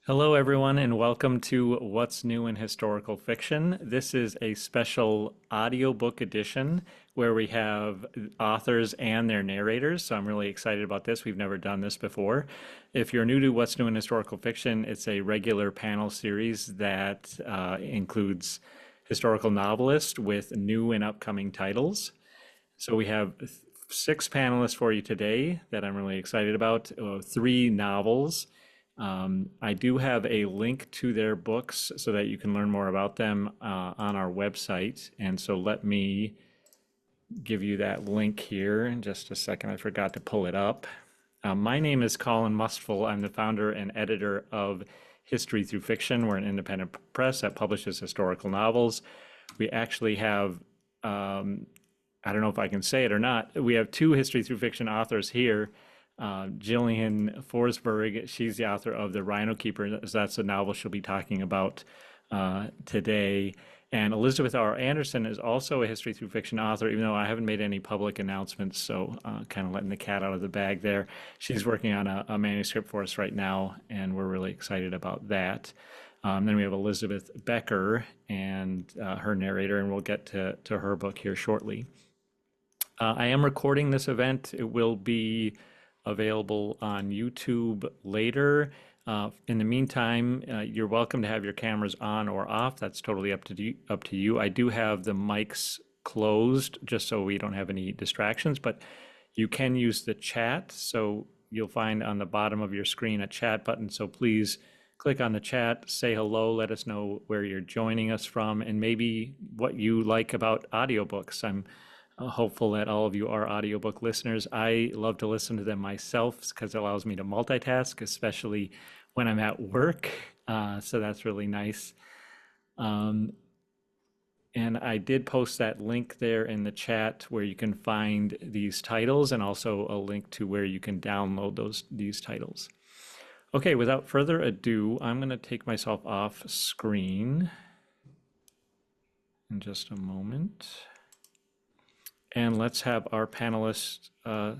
Hello, everyone, and welcome to What's New in Historical Fiction. This is a special audiobook edition where we have authors and their narrators. So I'm really excited about this. We've never done this before. If you're new to What's New in Historical Fiction, it's a regular panel series that includes historical novelists with new and upcoming titles. So we have six panelists for you today that I'm really excited about, three novels. I do have a link to their books so that you can learn more about them on our website. And so let me give you that link here in just a second. I forgot to pull it up. My name is Colin Mustful. I'm the founder and editor of History Through Fiction. We're an independent press that publishes historical novels. We actually have, I don't know if I can say it or not, we have two History Through Fiction authors here. Jillian Forsberg, she's the author of The Rhino Keeper. That's a novel she'll be talking about today. And Elizabeth R. Anderson is also a History Through Fiction author, even though I haven't made any public announcements, so kind of letting the cat out of the bag there. She's working on a manuscript for us right now, and we're really excited about that. Then we have Elizabeth Becker and her narrator, and we'll get to her book here shortly. I am recording this event. It will be available on YouTube later. In the meantime, you're welcome to have your cameras on or off. That's totally up to you. I do have the mics closed just so we don't have any distractions, but you can use the chat. So you'll find on the bottom of your screen a chat button. So please click on the chat, say hello, let us know where you're joining us from, and maybe what you like about audiobooks. I'm hopeful that all of you are audiobook listeners. I love to listen to them myself because it allows me to multitask, especially when I'm at work. So that's really nice. And I did post that link there in the chat where you can find these titles and also a link to where you can download these titles. Okay, without further ado, I'm going to take myself off screen in just a moment. And let's have our panelists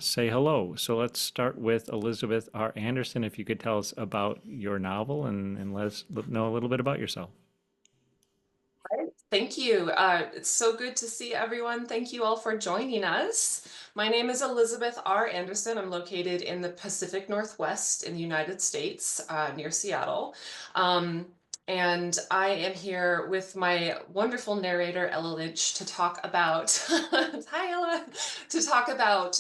say hello. So let's start with Elizabeth R. Anderson. If you could tell us about your novel and let us know a little bit about yourself. Thank you. It's so good to see everyone. Thank you all for joining us. My name is Elizabeth R. Anderson. I'm located in the Pacific Northwest in the United States, near Seattle. And I am here with my wonderful narrator, Ella Lynch, to talk about, hi Ella, to talk about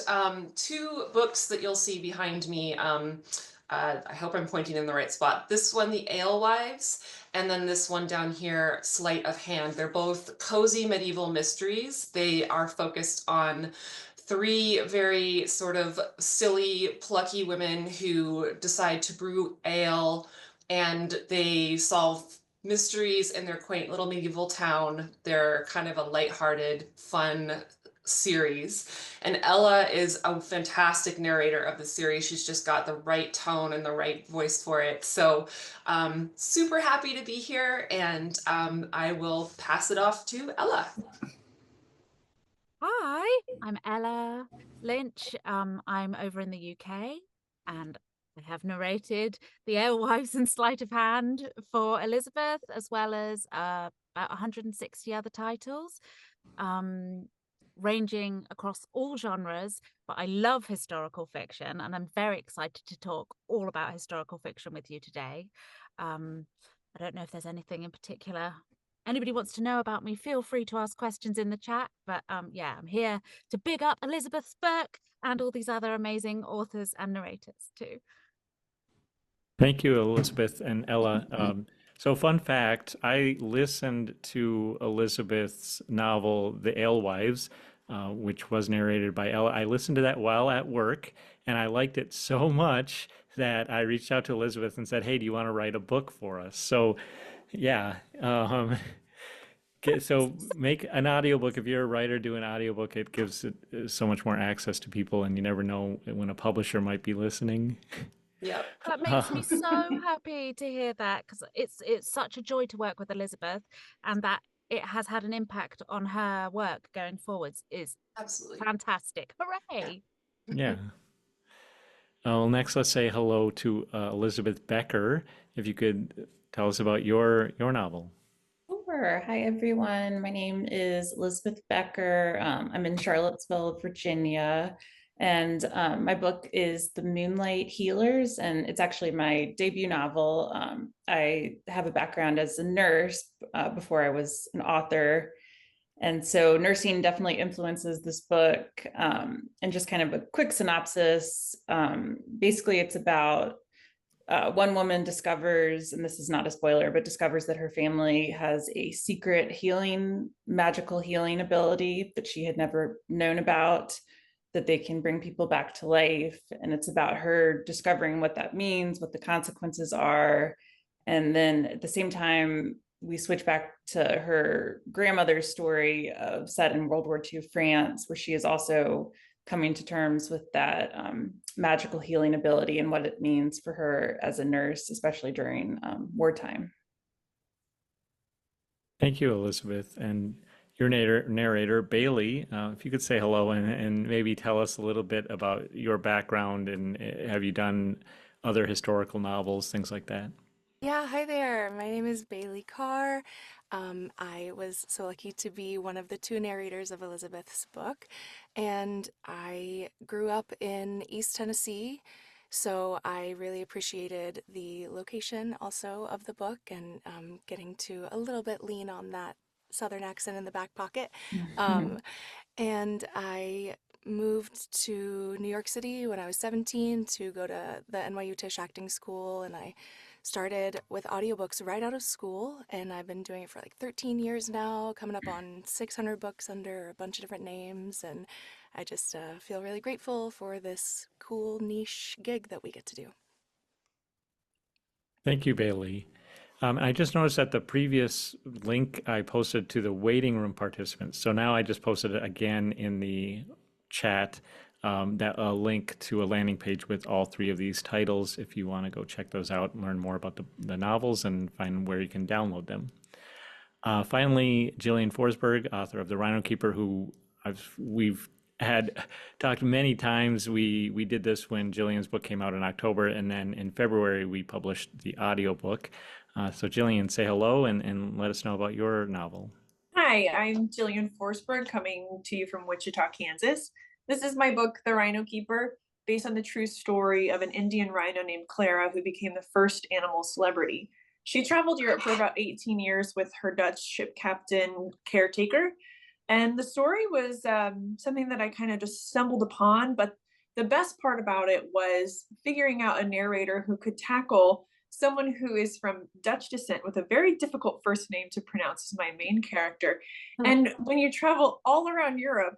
two books that you'll see behind me. I hope I'm pointing in the right spot. This one, The Alewives, and then this one down here, Sleight of Hand. They're both cozy medieval mysteries. They are focused on three very sort of silly, plucky women who decide to brew ale, and they solve mysteries in their quaint little medieval town. They're kind of a lighthearted, fun series. And Ella is a fantastic narrator of the series. She's just got the right tone and the right voice for it. So super happy to be here, and I will pass it off to Ella. Hi, I'm Ella Lynch. I'm over in the UK, and I have narrated The Alewives and Sleight of Hand for Elizabeth, as well as about 160 other titles, ranging across all genres. But I love historical fiction, and I'm very excited to talk all about historical fiction with you today. I don't know if there's anything in particular anybody wants to know about me, feel free to ask questions in the chat. But yeah, I'm here to big up Elizabeth Burke and all these other amazing authors and narrators too. Thank you, Elizabeth and Ella. So fun fact, I listened to Elizabeth's novel, The Alewives, which was narrated by Ella. I listened to that while at work, and I liked it so much that I reached out to Elizabeth and said, hey, do you want to write a book for us? So yeah, so make an audiobook. If you're a writer, do an audiobook. It gives it so much more access to people, and you never know when a publisher might be listening. Yep. That makes me so happy to hear that, because it's such a joy to work with Elizabeth, and that it has had an impact on her work going forwards is Absolutely fantastic. Hooray! Yeah. Well, next, let's say hello to Elizabeth Becker. If you could tell us about your novel. Sure. Hi, everyone. My name is Elizabeth Becker. I'm in Charlottesville, Virginia, and my book is The Moonlight Healers, and it's actually my debut novel. I have a background as a nurse before I was an author, and so nursing definitely influences this book. And just kind of a quick synopsis. Basically, it's about one woman discovers, and this is not a spoiler, but discovers that her family has a secret magical healing ability that she had never known about, that they can bring people back to life. And it's about her discovering what that means, what the consequences are. And then at the same time, we switch back to her grandmother's story of set in World War II France, where she is also coming to terms with that magical healing ability and what it means for her as a nurse, especially during wartime. Thank you, Elizabeth. And your narrator, Bailey, if you could say hello and maybe tell us a little bit about your background and have you done other historical novels, things like that? Yeah, hi there. My name is Bailey Carr. I was so lucky to be one of the two narrators of Elizabeth's book, and I grew up in East Tennessee, so I really appreciated the location also of the book and getting to a little bit lean on that Southern accent in the back pocket. Um, and I moved to New York City when I was 17 to go to the NYU Tisch Acting School, and I started with audiobooks right out of school, and I've been doing it for like 13 years now, coming up on 600 books under a bunch of different names, and I just feel really grateful for this cool niche gig that we get to do. Thank you, Bailey. I just noticed that the previous link I posted to the waiting room participants. So now I just posted it again in the chat, that a link to a landing page with all three of these titles if you want to go check those out and learn more about the novels and find where you can download them. Finally, Jillian Forsberg, author of The Rhino Keeper, who we've had talked many times. We did this when Jillian's book came out in October, and then in February we published the audiobook. So Jillian, say hello and let us know about your novel. Hi, I'm Jillian Forsberg, coming to you from Wichita, Kansas. This is my book, The Rhino Keeper, based on the true story of an Indian rhino named Clara who became the first animal celebrity. She traveled Europe for about 18 years with her Dutch ship captain caretaker. And the story was something that I kind of just stumbled upon. But the best part about it was figuring out a narrator who could tackle someone who is from Dutch descent with a very difficult first name to pronounce, is my main character. And when you travel all around Europe,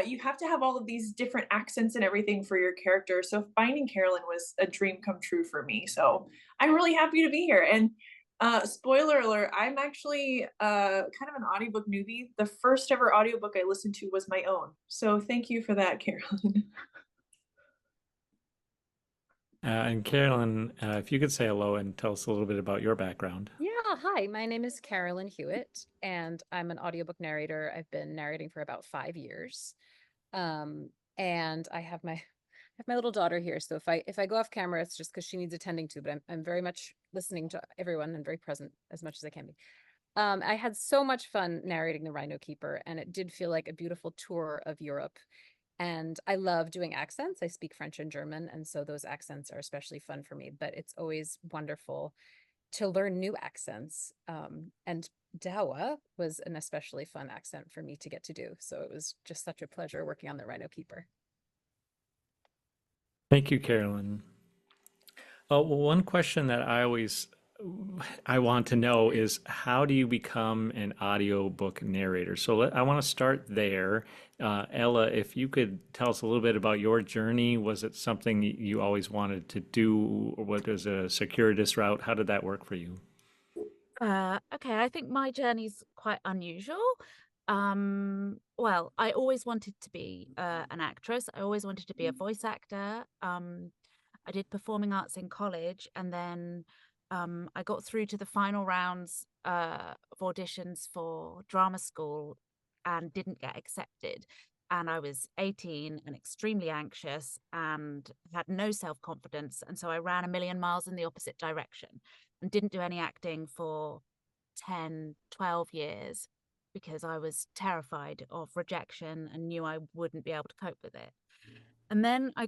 you have to have all of these different accents and everything for your character. So finding Carolyn was a dream come true for me. So I'm really happy to be here. And spoiler alert, I'm actually kind of an audiobook newbie. The first ever audiobook I listened to was my own. So thank you for that, Carolyn. And Carolyn, if you could say hello and tell us a little bit about your background. Yeah, hi, my name is Caroline Hewitt, and I'm an audiobook narrator. I've been narrating for about 5 years. And I have my little daughter here, so if I go off camera, it's just because she needs attending to, but I'm very much listening to everyone and very present as much as I can be. I had so much fun narrating The Rhino Keeper, and it did feel like a beautiful tour of Europe. And I love doing accents. I speak French and German, and so those accents are especially fun for me, but it's always wonderful to learn new accents. And Dawa was an especially fun accent for me to get to do. So it was just such a pleasure working on The Rhino Keeper. Thank you, Carolyn. Well, one question that I want to know is how do you become an audiobook narrator? So I want to start there. Ella, if you could tell us a little bit about your journey. Was it something you always wanted to do, or what was a circuitous route? How did that work for you? Okay, I think my journey's quite unusual. Well, I always wanted to be an actress. I always wanted to be a voice actor. I did performing arts in college, and then I got through to the final rounds of auditions for drama school and didn't get accepted. and I was 18 and extremely anxious and had no self-confidence. And so I ran a million miles in the opposite direction and didn't do any acting for 10, 12 years because I was terrified of rejection and knew I wouldn't be able to cope with it. And then I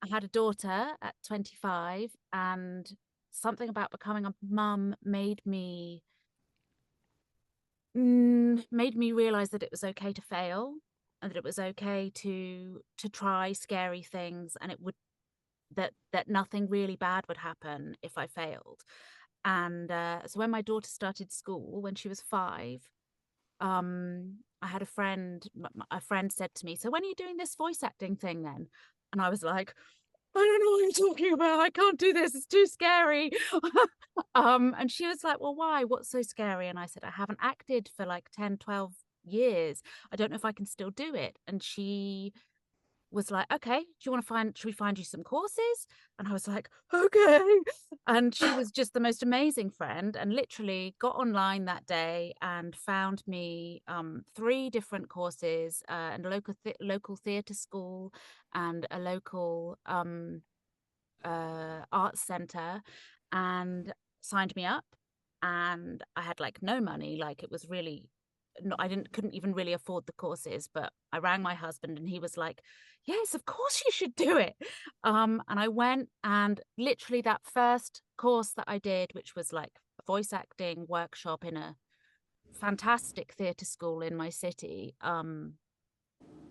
had a daughter at 25, and something about becoming a mum made me realize that it was okay to fail, and that it was okay to try scary things, and that nothing really bad would happen if I failed. And so when my daughter started school, when she was 5, I had a friend said to me, "So when are you doing this voice acting thing then?" And I was like, "I don't know what you're talking about. I can't do this. It's too scary." And she was like, "Well, why? What's so scary?" And I said, "I haven't acted for like 10, 12 years. I don't know if I can still do it." And she was like, "Okay, should we find you some courses?" And I was like, "Okay." And she was just the most amazing friend, and literally got online that day and found me 3 different courses, and a local theatre school and a local arts center, and signed me up. And I had like no money, like it was really couldn't even really afford the courses, but I rang my husband and he was like, "Yes, of course you should do it." And I went, and literally that first course that I did, which was like a voice acting workshop in a fantastic theatre school in my city,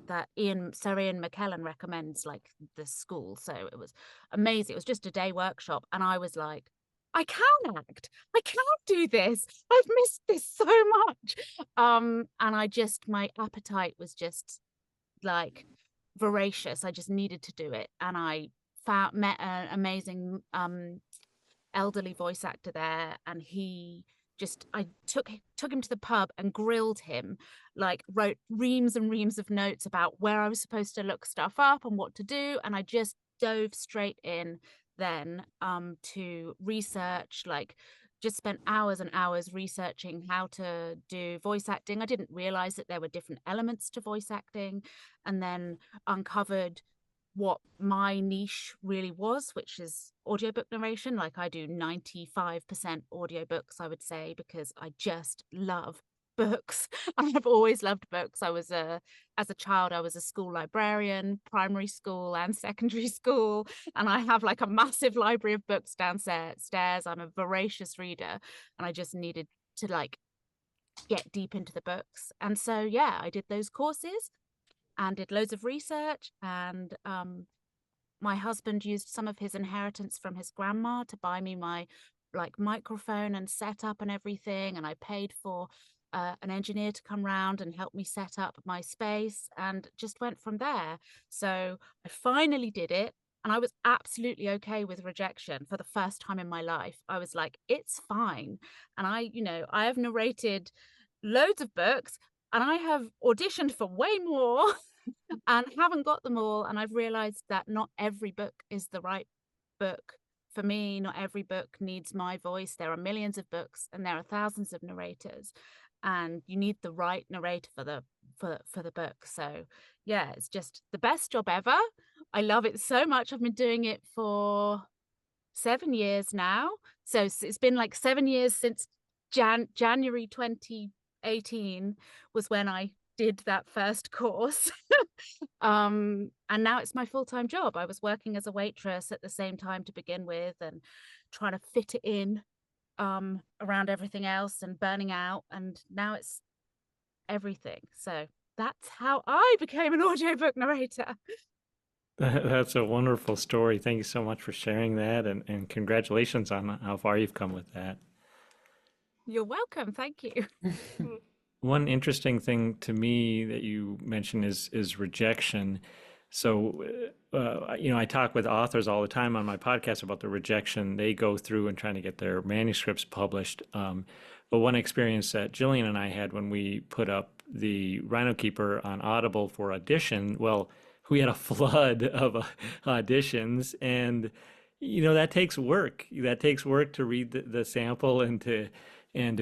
that Sir Ian McKellen recommends, like the school. So it was amazing. It was just a day workshop, and I was like, I can act. I can do this. I've missed this so much. And my appetite was just like voracious. I just needed to do it. And I met an amazing elderly voice actor there, and I took him to the pub and grilled him, like wrote reams and reams of notes about where I was supposed to look stuff up and what to do. And I just dove straight in then to research, like just spent hours and hours researching how to do voice acting. I didn't realize that there were different elements to voice acting, and then uncovered what my niche really was, which is audiobook narration. Like I do 95% audiobooks, I would say, because I just love books. I've always loved books. As a child, I was a school librarian, primary school and secondary school, and I have like a massive library of books downstairs. I'm a voracious reader, and I just needed to like get deep into the books. And so yeah, I did those courses and did loads of research, and my husband used some of his inheritance from his grandma to buy me my like microphone and setup and everything, and I paid for an engineer to come round and help me set up my space, and just went from there. So I finally did it, and I was absolutely okay with rejection for the first time in my life. I was like, it's fine. And I have narrated loads of books, and I have auditioned for way more and haven't got them all. And I've realized that not every book is the right book for me. Not every book needs my voice. There are millions of books and there are thousands of narrators, and you need the right narrator for the book. So yeah, it's just the best job ever. I love it so much. I've been doing it for 7 years now. So it's been like 7 years since January 2018 was when I did that first course. And now it's my full-time job. I was working as a waitress at the same time to begin with, and trying to fit it in around everything else, and burning out, and now it's everything. So that's how I became an audiobook narrator. That's a wonderful story. Thank you so much for sharing that, and congratulations on how far you've come with that. You're welcome. Thank you. One interesting thing to me that you mentioned is rejection. So, I talk with authors all the time on my podcast about the rejection they go through in trying to get their manuscripts published. But one experience that Jillian and I had when we put up the Rhino Keeper on Audible for audition, well, we had a flood of auditions, and that takes work. That takes work to read the sample and to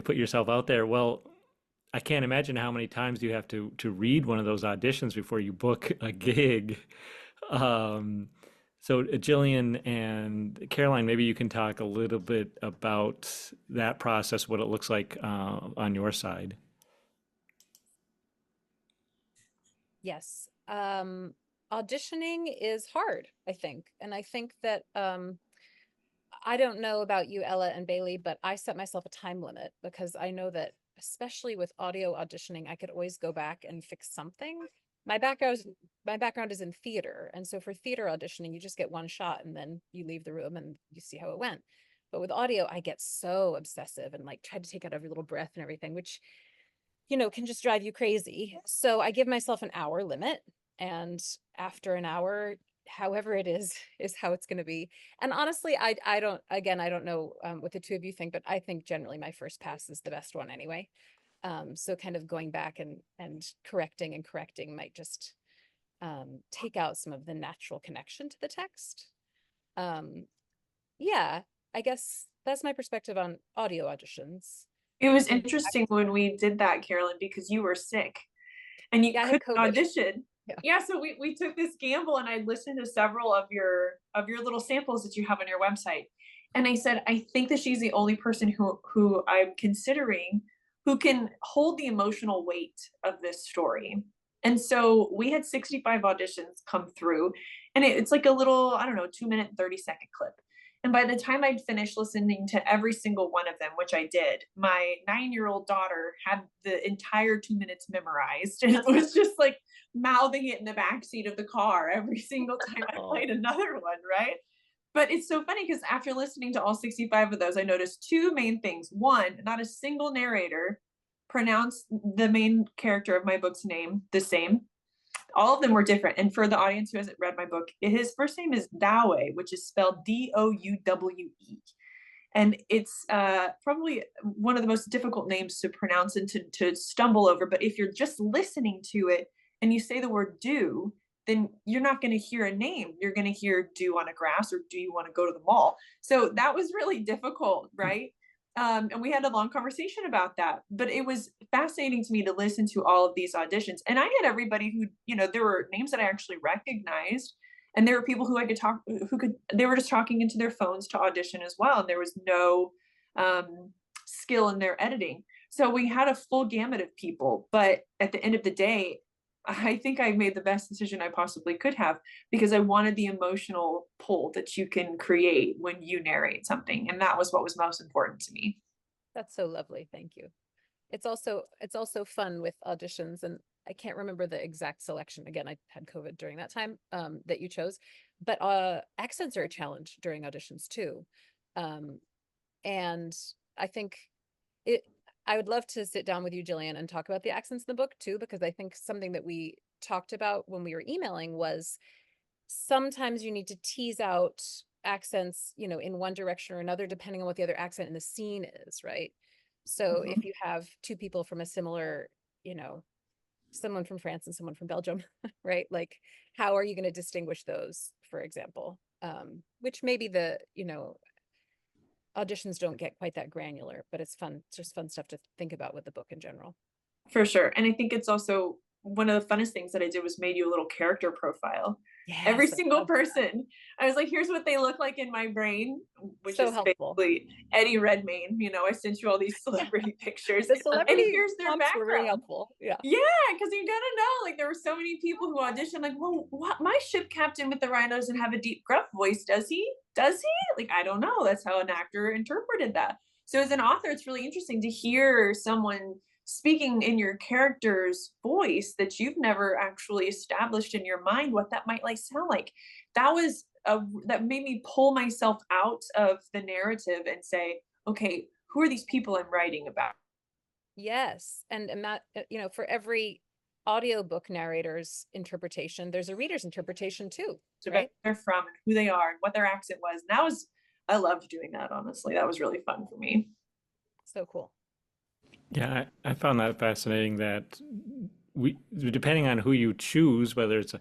put yourself out there. Well, I can't imagine how many times you have to read one of those auditions before you book a gig. Um, so Jillian and Caroline, maybe you can talk a little bit about that process, what it looks like on your side. Yes. Auditioning is hard, I think. And I think that I don't know about you, Ella and Bailey, but I set myself a time limit because I know that especially with audio auditioning, I could always go back and fix something. My background my background is in theater, and so for theater auditioning, you just get one shot and then you leave the room and you see how it went. But with audio, I get so obsessive and like try to take out every little breath and everything, which can just drive you crazy. So I give myself an hour limit, and after an hour, however it is how it's going to be. And honestly, I don't, again, I don't know what the two of you think, but I think generally my first pass is the best one anyway. So kind of going back and correcting might just take out some of the natural connection to the text. Yeah, I guess that's my perspective on audio auditions. It was interesting when we did that, Carolyn, because you were sick and you Yeah, I had couldn't COVID. audition. Yeah. Yeah, so we took this gamble, and I listened to several of your little samples that you have on your website. And I said, I think that she's the only person who I'm considering who can hold the emotional weight of this story. And so we had 65 auditions come through, and it's like a little, I don't know, 2-minute, 30-second clip. And by the time I'd finished listening to every single one of them, which I did, my 9-year-old daughter had the entire 2 minutes memorized, and it was just like mouthing it in the backseat of the car every single time I played another one, right? But it's so funny because after listening to all 65 of those, I noticed two main things. One, not a single narrator pronounced the main character of my book's name the same. All of them were different. And for the audience who hasn't read my book, his first name is Dowe, which is spelled Douwe. And it's probably one of the most difficult names to pronounce and to stumble over. But if you're just listening to it and you say the word do, then you're not going to hear a name. You're going to hear do on a grass or do you want to go to the mall? So that was really difficult, right? And we had a long conversation about that, but it was fascinating to me to listen to all of these auditions. And I had everybody who, there were names that I actually recognized, and there were people who I could talk, they were just talking into their phones to audition as well. And there was no skill in their editing. So we had a full gamut of people, but at the end of the day, I think I made the best decision I possibly could have, because I wanted the emotional pull that you can create when you narrate something. And that was what was most important to me. That's so lovely. Thank you. It's also fun with auditions, and I can't remember the exact selection. Again, I had COVID during that time that you chose, but accents are a challenge during auditions too. And I think I would love to sit down with you, Jillian, and talk about the accents in the book too, because I think something that we talked about when we were emailing was sometimes you need to tease out accents, in one direction or another, depending on what the other accent in the scene is, right? So if you have two people from a similar, someone from France and someone from Belgium, right? Like, how are you going to distinguish those, for example? Which maybe auditions don't get quite that granular, but it's fun. It's just fun stuff to think about with the book in general. For sure. And I think it's also one of the funnest things that I did was made you a little character profile. Yes, every single person. I was like, here's what they look like in my brain, which so is helpful. Basically Eddie Redmayne. I sent you all these celebrity pictures. The celebrity and here's their background. Were really helpful. Yeah. Yeah, because you gotta know, like, there were so many people who auditioned, like, well, what, my ship captain with the rhinos doesn't have a deep gruff voice, does he? Like, I don't know. That's how an actor interpreted that. So as an author, it's really interesting to hear someone speaking in your character's voice that you've never actually established in your mind what that might sound like. That made me pull myself out of the narrative and say, okay, who are these people I'm writing about? Yes. And that, for every audiobook narrator's interpretation, there's a reader's interpretation too, so right? Where they're from, who they are, and what their accent was. And I loved doing that, honestly. That was really fun for me. So cool. Yeah, I found that fascinating that depending on who you choose, whether it's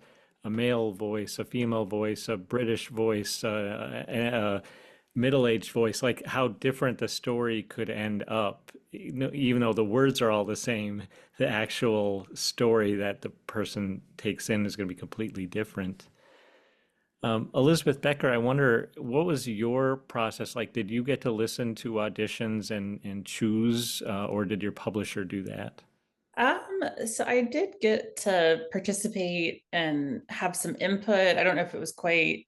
a male voice, a female voice, a British voice, middle-aged voice, like how different the story could end up, even though the words are all the same, the actual story that the person takes in is going to be completely different. Elizabeth Becker, I wonder, what was your process like? Did you get to listen to auditions and choose, or did your publisher do that? So I did get to participate and have some input. I don't know if it was quite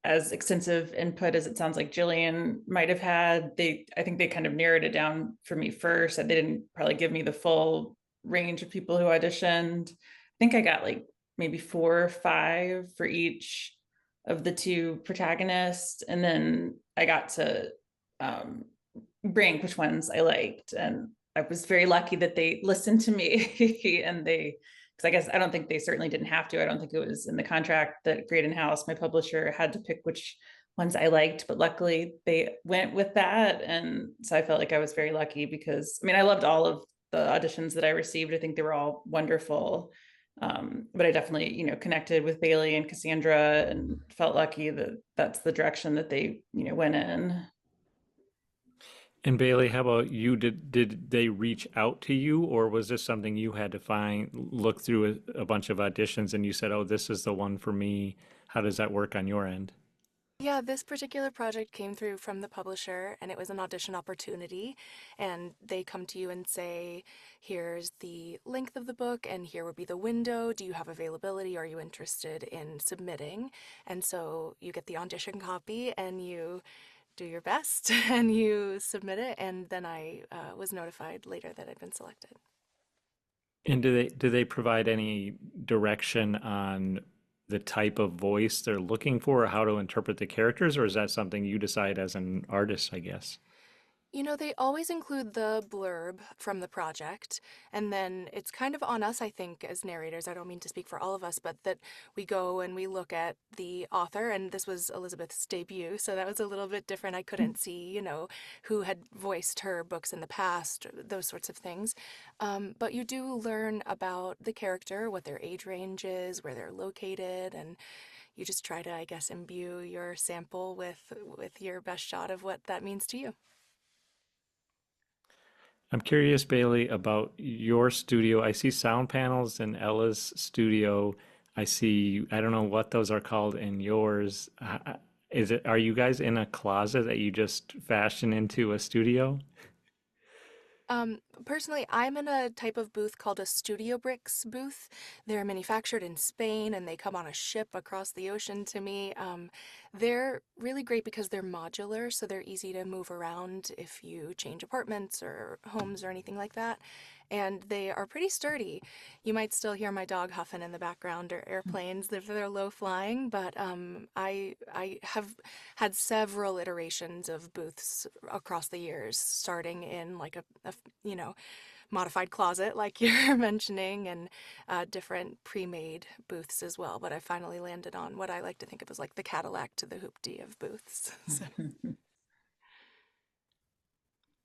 as extensive input as it sounds like Jillian might have had. I think they kind of narrowed it down for me first. They didn't probably give me the full range of people who auditioned. I think I got like maybe 4 or 5 for each of the 2 protagonists, and then I got to rank which ones I liked. And I was very lucky that they listened to me and because I guess I don't think they certainly didn't have to. I don't think it was in the contract that Graydon House, my publisher, had to pick which ones I liked, but luckily they went with that. And so I felt like I was very lucky because, I mean, I loved all of the auditions that I received. I think they were all wonderful. But I definitely, connected with Bailey and Cassandra and felt lucky that that's the direction that they, went in. And Bailey, how about you? Did they reach out to you, or was this something you had to look through a bunch of auditions and you said, "Oh, this is the one for me"? How does that work on your end? Yeah, this particular project came through from the publisher, and it was an audition opportunity. And they come to you and say, here's the length of the book, and here would be the window. Do you have availability? Are you interested in submitting? And so you get the audition copy and you do your best and you submit it. And then I was notified later that I'd been selected. And do they provide any direction on the type of voice they're looking for, or how to interpret the characters, or is that something you decide as an artist, I guess? You know, they always include the blurb from the project, and then it's kind of on us, I think, as narrators. I don't mean to speak for all of us, but that we go and we look at the author, and this was Elizabeth's debut, so that was a little bit different. I couldn't see, who had voiced her books in the past, those sorts of things. But you do learn about the character, what their age range is, where they're located, and you just try to, I guess, imbue your sample with your best shot of what that means to you. I'm curious, Bailey, about your studio. I see sound panels in Ella's studio. I don't know what those are called in yours. Are you guys in a closet that you just fashion into a studio? Personally, I'm in a type of booth called a Studio Bricks booth. They're manufactured in Spain and they come on a ship across the ocean to me. They're really great because they're modular, so they're easy to move around if you change apartments or homes or anything like that. And they are pretty sturdy. You might still hear my dog huffing in the background or airplanes if they're low flying, but I have had several iterations of booths across the years, starting in like a modified closet like you're mentioning, and different pre-made booths as well. But I finally landed on what I like to think of as like the Cadillac to the hoopty of booths. So.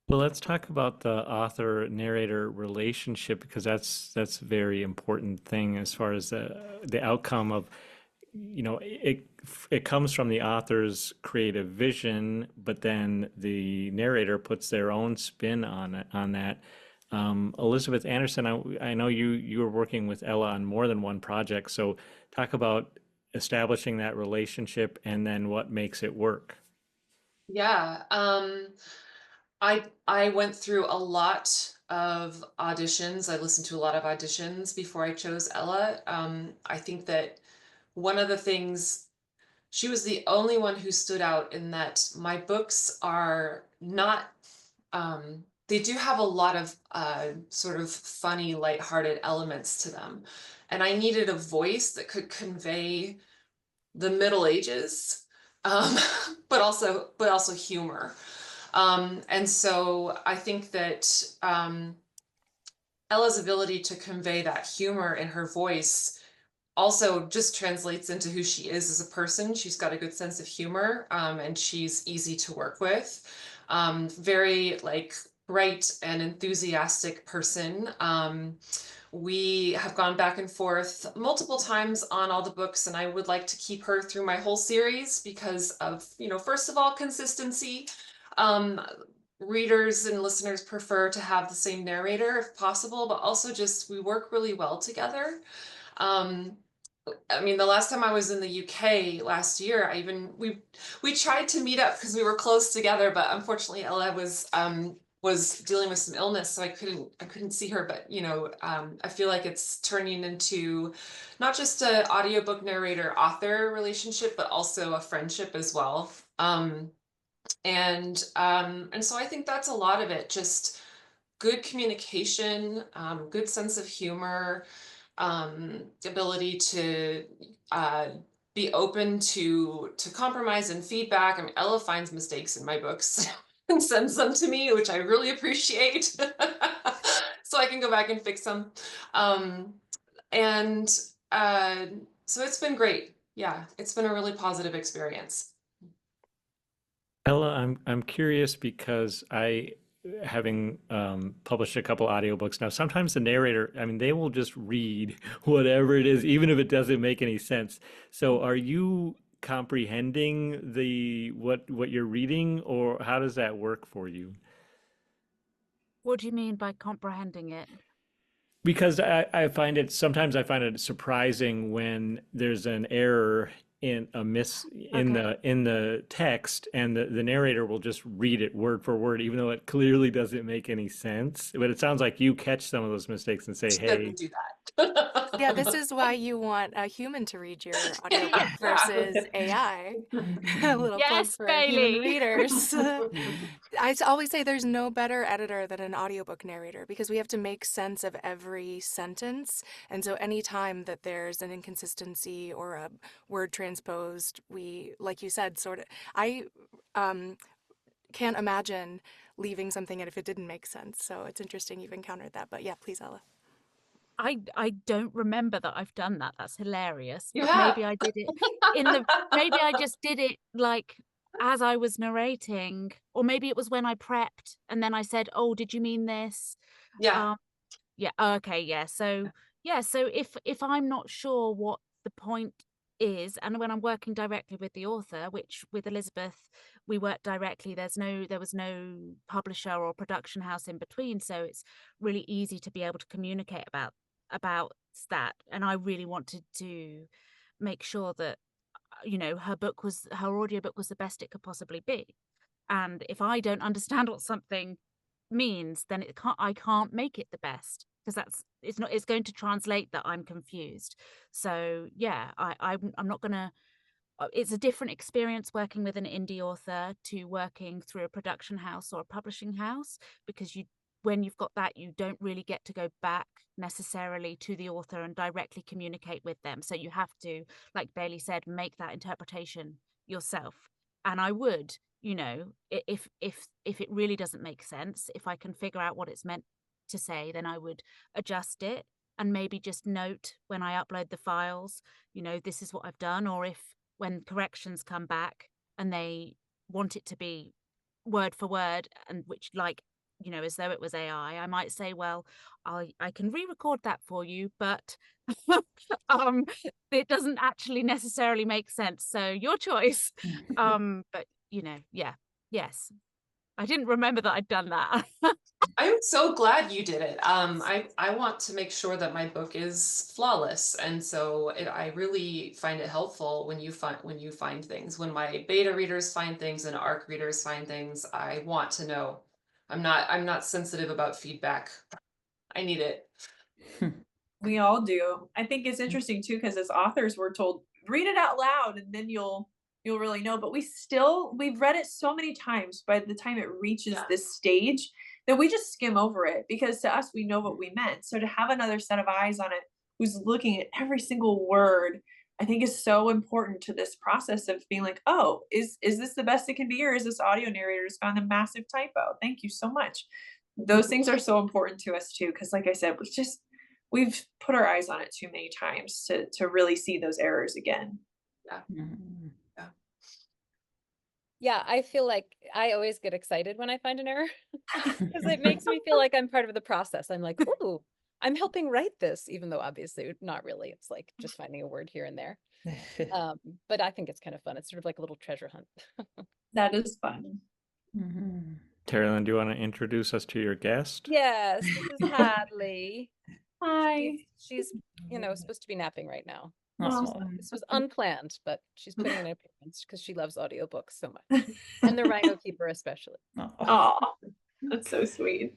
Well, let's talk about the author-narrator relationship, because that's a very important thing as far as the outcome of, it comes from the author's creative vision, but then the narrator puts their own spin on that. Elizabeth Anderson, I know you were working with Ella on more than one project, so talk about establishing that relationship and then what makes it work. Yeah. I went through a lot of auditions. I listened to a lot of auditions before I chose Ella. I think that one of the things, she was the only one who stood out in that my books are not, they do have a lot of sort of funny, lighthearted elements to them. And I needed a voice that could convey the Middle Ages, um, but also humor. And so I think that Ella's ability to convey that humor in her voice also just translates into who she is as a person. She's got a good sense of humor, and she's easy to work with. Very like bright and enthusiastic person. We have gone back and forth multiple times on all the books, and I would like to keep her through my whole series because of, first of all, consistency. Readers and listeners prefer to have the same narrator if possible, but also just we work really well together. I mean, the last time I was in the UK last year, we tried to meet up because we were close together, but unfortunately Ella was dealing with some illness, so I couldn't see her. But I feel like it's turning into not just an audiobook narrator author relationship, but also a friendship as well. And so I think that's a lot of it. Just good communication, good sense of humor, ability to be open to compromise and feedback. I mean, Ella finds mistakes in my books and sends them to me, which I really appreciate. So I can go back and fix them. And so it's been great. Yeah, it's been a really positive experience. Ella, I'm curious because having published a couple audiobooks now, sometimes the narrator, I mean, they will just read whatever it is, even if it doesn't make any sense. So are you comprehending what you're reading, or how does that work for you? What do you mean by comprehending it? Because sometimes I find it surprising when there's an error in the text, and the narrator will just read it word for word, even though it clearly doesn't make any sense. But it sounds like you catch some of those mistakes and say, "Hey, do that." Yeah, this is why you want a human to read your audiobook versus AI. A little plug Yes, for human Bailey. readers. I always say there's no better editor than an audiobook narrator because we have to make sense of every sentence. And so anytime that there's an inconsistency or a word transposed, we, like you said, I can't imagine leaving something in if it didn't make sense. So it's interesting you've encountered that. But yeah, please, Ella. I don't remember that I've done that. That's hilarious. You But have. maybe I did it maybe I just did it like as I was narrating, or maybe it was when I prepped and then I said, "Oh, did you mean this?" Yeah. Yeah, okay, yeah. So if I'm not sure what the point is, and when I'm working directly with the author, which with Elizabeth we work directly, there was no publisher or production house in between, so it's really easy to be able to communicate about that. And I really wanted to make sure that her audiobook was the best it could possibly be. And if I don't understand what something means, then I can't make it the best, because it's going to translate that I'm confused. So yeah, I'm not gonna it's a different experience working with an indie author to working through a production house or a publishing house, because when you've got that, you don't really get to go back necessarily to the author and directly communicate with them. So you have to, like Bailey said, make that interpretation yourself. And I would, if it really doesn't make sense, if I can figure out what it's meant to say, then I would adjust it and maybe just note when I upload the files, this is what I've done. Or if when corrections come back and they want it to be word for word, and which, like, as though it was AI, I might say, well, I can re-record that for you, but it doesn't actually necessarily make sense. So your choice. But yeah, yes. I didn't remember that I'd done that. I'm so glad you did it. I want to make sure that my book is flawless, and so I really find it helpful when you find things. When my beta readers find things and ARC readers find things, I want to know. I'm not sensitive about feedback. I need it. We all do. I think it's interesting too, because as authors, we're told read it out loud and then you'll really know. But we've read it so many times by the time it reaches this stage that we just skim over it, because to us, we know what we meant. So to have another set of eyes on it who's looking at every single word, I think is so important to this process of being like, oh, is this the best it can be? Or is this audio narrator just found a massive typo? Thank you so much. Those things are so important to us too. Cause like I said, we've put our eyes on it too many times to really see those errors again. Yeah. Mm-hmm. Yeah, I feel like I always get excited when I find an error because it makes me feel like I'm part of the process. I'm like, oh, I'm helping write this, even though obviously not really. It's like just finding a word here and there. But I think it's kind of fun. It's sort of like a little treasure hunt. That is fun. Mhm. Carolyn, do you want to introduce us to your guest? Yes, this is Hadley. Hi. She's, you know, supposed to be napping right now. Aw. This was unplanned, but she's putting in an appearance because she loves audiobooks so much. And the Rhino Keeper especially. Aw. Aw, that's so sweet.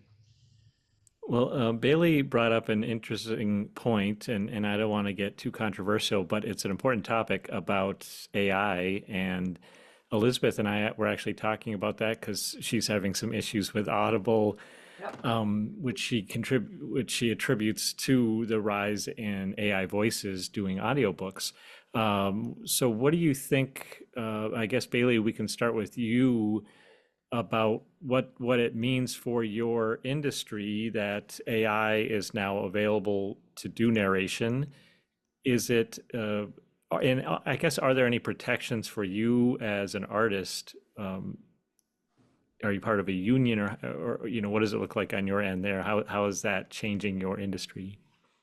Well, Bailey brought up an interesting point, and I don't want to get too controversial, but it's an important topic about AI. And Elizabeth and I were actually talking about that because she's having some issues with Audible, Yep. which she attributes to the rise in AI voices doing audiobooks. So, what do you think? I guess Bailey, we can start with you about what it means for your industry that AI is now available to do narration. Is it, and I guess, are there any protections for you as an artist? Are you part of a union, or what does it look like on your end there? How is that changing your industry?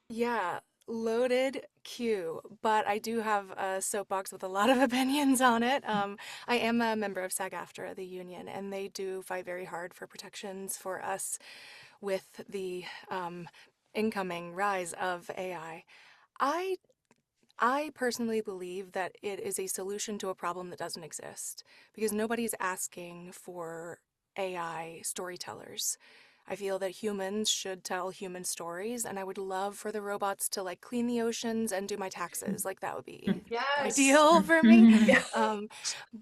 Yeah, loaded queue, but I do have a soapbox with a lot of opinions on it. I am a member of SAG-AFTRA, the union, and they do fight very hard for protections for us with the incoming rise of AI. I personally believe that it is a solution to a problem that doesn't exist because nobody's asking for AI storytellers. I feel that humans should tell human stories, and I would love for the robots to like clean the oceans and do my taxes. Like that would be Yes. ideal for me. Yeah.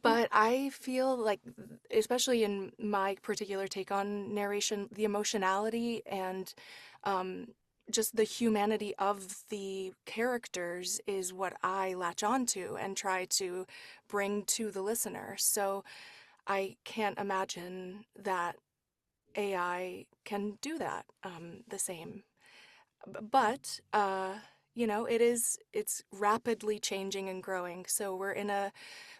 But I feel like, especially in my particular take on narration, the emotionality and just the humanity of the characters is what I latch onto and try to bring to the listener. So I can't imagine that AI can do that the same. But it's rapidly changing and growing. So we're in a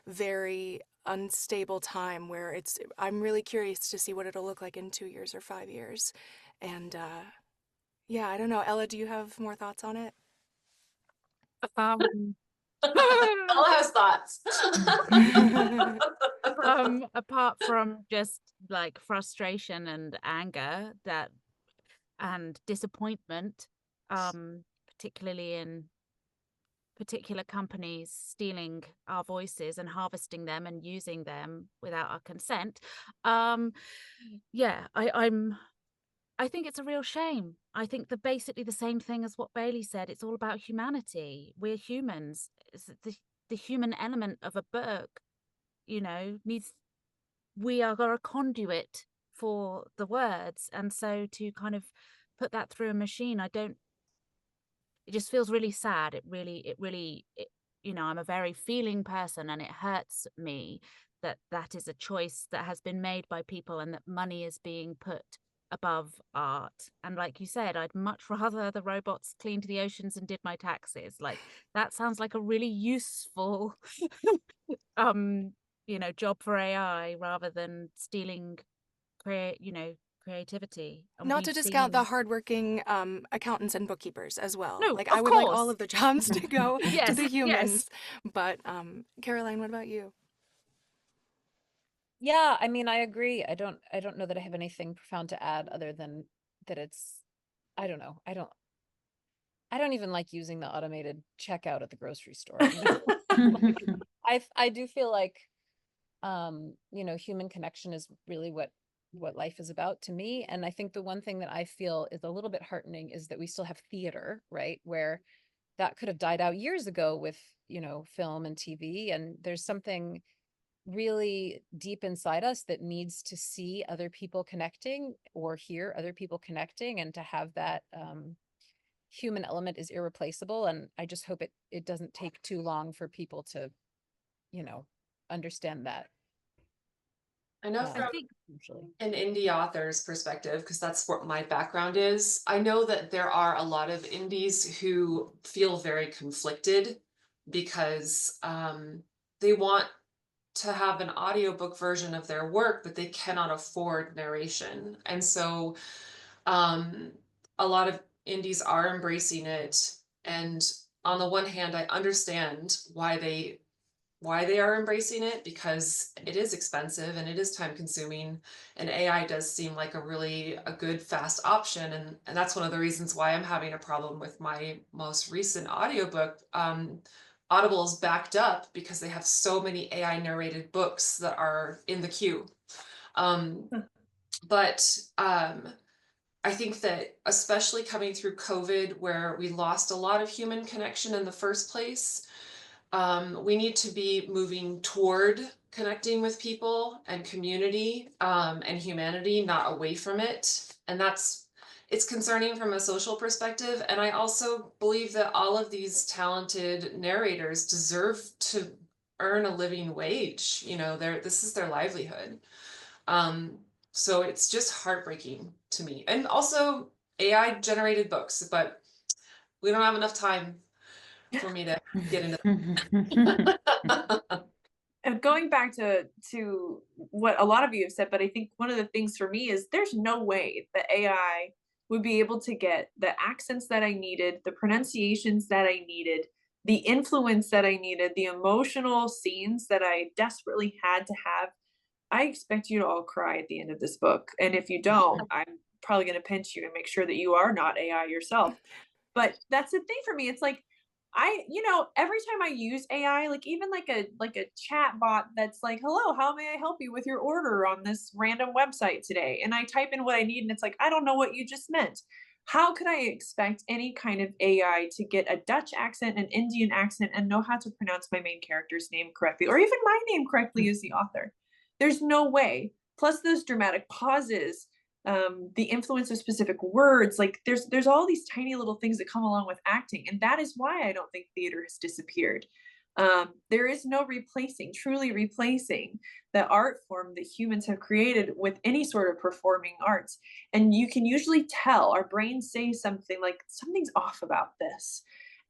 very unstable time where I'm really curious to see what it'll look like in 2 years or 5 years. And yeah, I don't know. Ella, do you have more thoughts on it? Um, Ella has thoughts. apart from just like frustration and anger and disappointment, particularly in particular companies stealing our voices and harvesting them and using them without our consent. Yeah, I think it's a real shame. I think that basically the same thing as what Bailey said. It's all about humanity. We're humans. It's the human element of a book, we are a conduit for the words. And so to kind of put that through a machine, it just feels really sad. I'm a very feeling person, and it hurts me that is a choice that has been made by people and that money is being put above art. And like you said, I'd much rather the robots cleaned the oceans and did my taxes. Like that sounds like a really useful job for AI rather than stealing creativity. And Not we've to discount the seen hardworking accountants and bookkeepers as well. No, Like of I would like all course. of the jobs to go to Yes, the yes. humans. But Caroline, what about you? Yeah, I mean, I agree. I don't know that I have anything profound to add other than that I don't know. I don't even like using the automated checkout at the grocery store. Like, I do feel like human connection is really what life is about to me. And I think the one thing that I feel is a little bit heartening is that we still have theater, right? Where that could have died out years ago with, film and TV. And there's something really deep inside us that needs to see other people connecting or hear other people connecting, and to have that human element is irreplaceable. And I just hope it doesn't take too long for people to understand that. I know I from think an indie author's perspective, because that's what my background is, I know that there are a lot of indies who feel very conflicted because they want to have an audiobook version of their work, but they cannot afford narration. And so a lot of indies are embracing it. And on the one hand, I understand why they are embracing it, because it is expensive and it is time consuming, and AI does seem like a good fast option. And that's one of the reasons why I'm having a problem with my most recent audiobook. Audible's backed up because they have so many AI narrated books that are in the queue. But I think that especially coming through COVID, where we lost a lot of human connection in the first place, we need to be moving toward connecting with people and community, and humanity, not away from it. And it's concerning from a social perspective. And I also believe that all of these talented narrators deserve to earn a living wage. This is their livelihood. So it's just heartbreaking to me. And also AI generated books, but we don't have enough time for me to get into And going back to what a lot of you have said, but I think one of the things for me is there's no way that AI would be able to get the accents that I needed, the pronunciations that I needed, the influence that I needed, the emotional scenes that I desperately had to have. I expect you to all cry at the end of this book. And if you don't, I'm probably going to pinch you and make sure that you are not AI yourself. But that's the thing for me. It's like, every time I use AI, like even like a chat bot that's like, hello, how may I help you with your order on this random website today? And I type in what I need and it's like, I don't know what you just meant. How could I expect any kind of AI to get a Dutch accent, an Indian accent, and know how to pronounce my main character's name correctly, or even my name correctly as the author? There's no way. Plus those dramatic pauses, the influence of specific words, like there's all these tiny little things that come along with acting. And that is why I don't think theater has disappeared. There is no truly replacing the art form that humans have created with any sort of performing arts. And you can usually tell our brains say something like, something's off about this.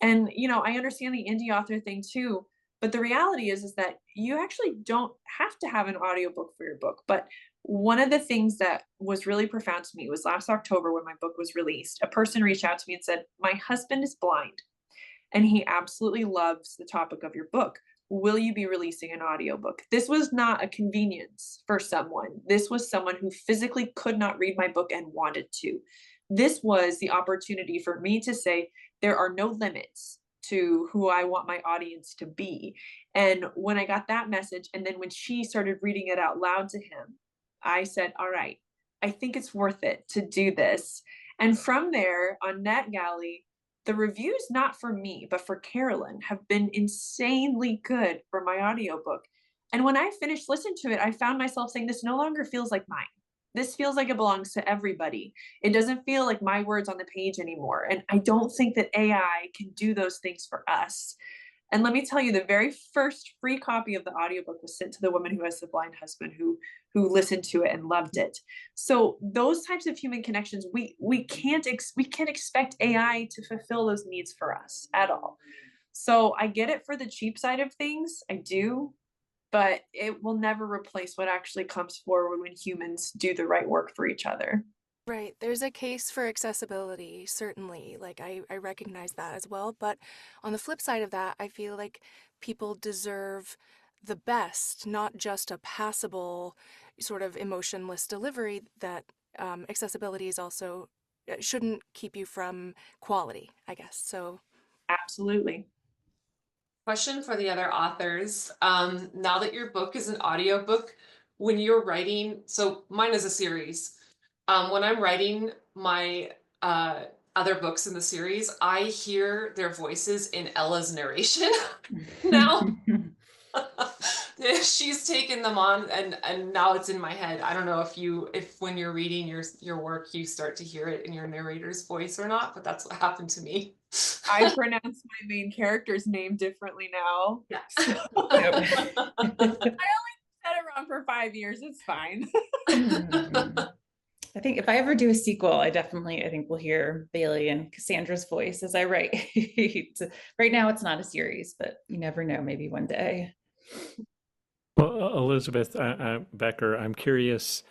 And, I understand the indie author thing too, but the reality is that you actually don't have to have an audiobook for your book. But one of the things that was really profound to me was last October when my book was released, a person reached out to me and said, my husband is blind and he absolutely loves the topic of your book. Will you be releasing an audiobook? This was not a convenience for someone. This was someone who physically could not read my book and wanted to. This was the opportunity for me to say, there are no limits to who I want my audience to be. And when I got that message, and then when she started reading it out loud to him, I said, all right, I think it's worth it to do this. And from there on NetGalley, the reviews, not for me, but for Carolyn, have been insanely good for my audiobook. And when I finished listening to it, I found myself saying, this no longer feels like mine. This feels like it belongs to everybody. It doesn't feel like my words on the page anymore. And I don't think that AI can do those things for us. And let me tell you, the very first free copy of the audiobook was sent to the woman who has the blind husband who listened to it and loved it. So those types of human connections, we can't expect AI to fulfill those needs for us at all. So I get it for the cheap side of things, I do, but it will never replace what actually comes forward when humans do the right work for each other. Right. There's a case for accessibility, certainly. Like, I recognize that as well. But on the flip side of that, I feel like people deserve the best, not just a passable sort of emotionless delivery. That accessibility is also shouldn't keep you from quality, I guess. So Absolutely. Question for the other authors. Now that your book is an audiobook, when you're writing, so mine is a series. When I'm writing my other books in the series, I hear their voices in Ella's narration now. She's taken them on, and now it's in my head. I don't know if when you're reading your work, you start to hear it in your narrator's voice or not, but that's what happened to me. I pronounce my main character's name differently now. Yeah. I only said it wrong for 5 years. It's fine. I think if I ever do a sequel, I think we'll hear Bailey and Cassandra's voice as I write. Right now it's not a series, but you never know, maybe one day. Well, Elizabeth Becker, I'm curious,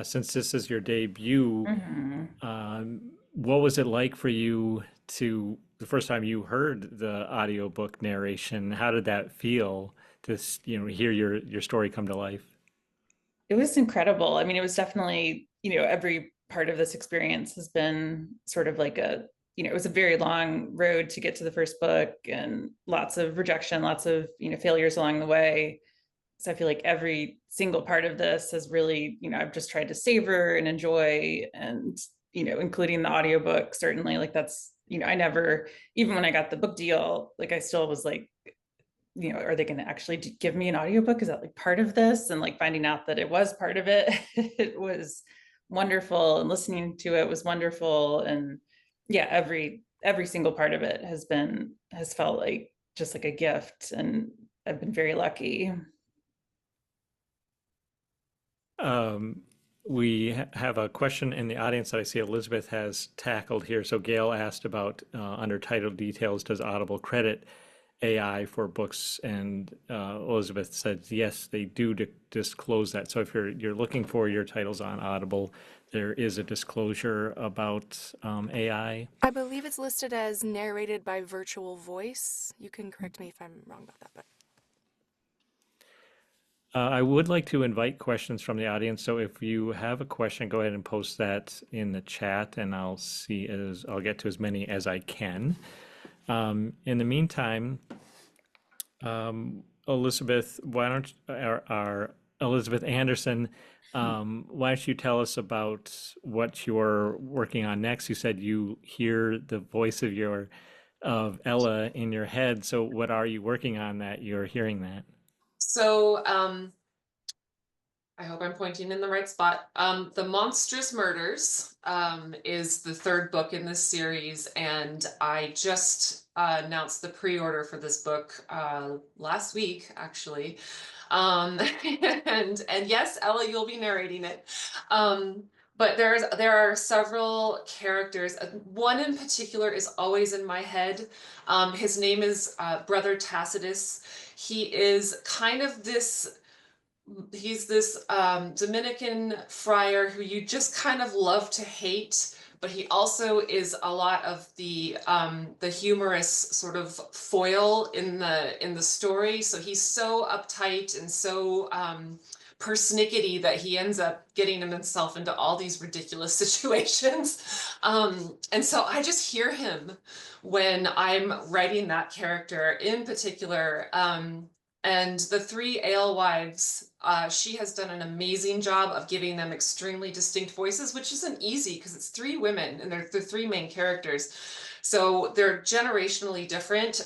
since this is your debut, Mhm. what was it like for you to, the first time you heard the audiobook narration, how did that feel to, hear your story come to life? It was incredible. I mean, it was definitely, every part of this experience has been sort of like it was a very long road to get to the first book and lots of rejection, lots of, failures along the way. So I feel like every single part of this has really, I've just tried to savor and enjoy, and, including the audiobook, certainly, like that's, I never, even when I got the book deal, like I still was like, are they going to actually give me an audiobook? Is that like part of this? And like finding out that it was part of it, it was wonderful. And listening to it was wonderful. And yeah, every single part of it has felt like just like a gift. And I've been very lucky. Um, we have a question in the audience that I see Elizabeth has tackled here. So Gail asked about under title details, does Audible credit AI for books? And Elizabeth said, yes, they do disclose that. So if you're looking for your titles on Audible, there is a disclosure about AI. I believe it's listed as narrated by virtual voice. You can correct me if I'm wrong about that, but I would like to invite questions from the audience. So if you have a question, go ahead and post that in the chat, and I'll get to as many as I can. In the meantime, Elizabeth, why don't our Elizabeth Anderson, why don't you tell us about what you're working on next? You said you hear the voice of Ella in your head. So what are you working on that you're hearing that? So I hope I'm pointing in the right spot. The Monstrous Murders is the third book in this series, and I just announced the pre-order for this book last week, actually. And yes, Ella, you'll be narrating it. But there are several characters. One in particular is always in my head. His name is Brother Tacitus. He is kind of this he's this Dominican friar who you just kind of love to hate, but he also is a lot of the humorous sort of foil in the story. So he's so uptight and so persnickety that he ends up getting himself into all these ridiculous situations. And so I just hear him when I'm writing that character in particular. And the three alewives, she has done an amazing job of giving them extremely distinct voices, which isn't easy because it's three women and they're the three main characters. So they're generationally different.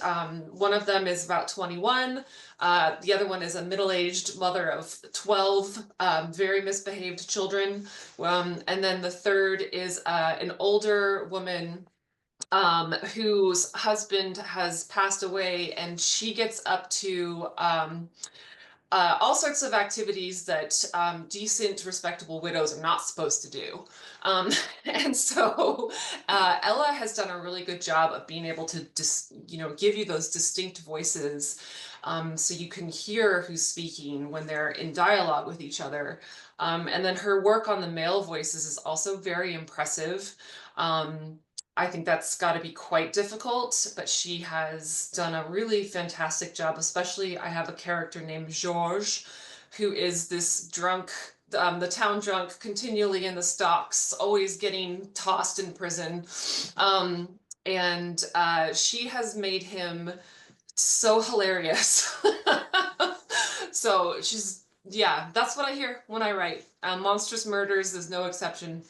One of them is about 21. The other one is a middle-aged mother of 12 very misbehaved children. And then the third is an older woman whose husband has passed away, and she gets up to all sorts of activities that decent, respectable widows are not supposed to do. Um, and so Ella has done a really good job of being able to give you those distinct voices, so you can hear who's speaking when they're in dialogue with each other. And then her work on the male voices is also very impressive. I think that's got to be quite difficult, but she has done a really fantastic job. Especially, I have a character named Georges, who is this drunk, the town drunk, continually in the stocks, always getting tossed in prison. And she has made him so hilarious. So yeah, that's what I hear when I write. Monstrous Murders is no exception.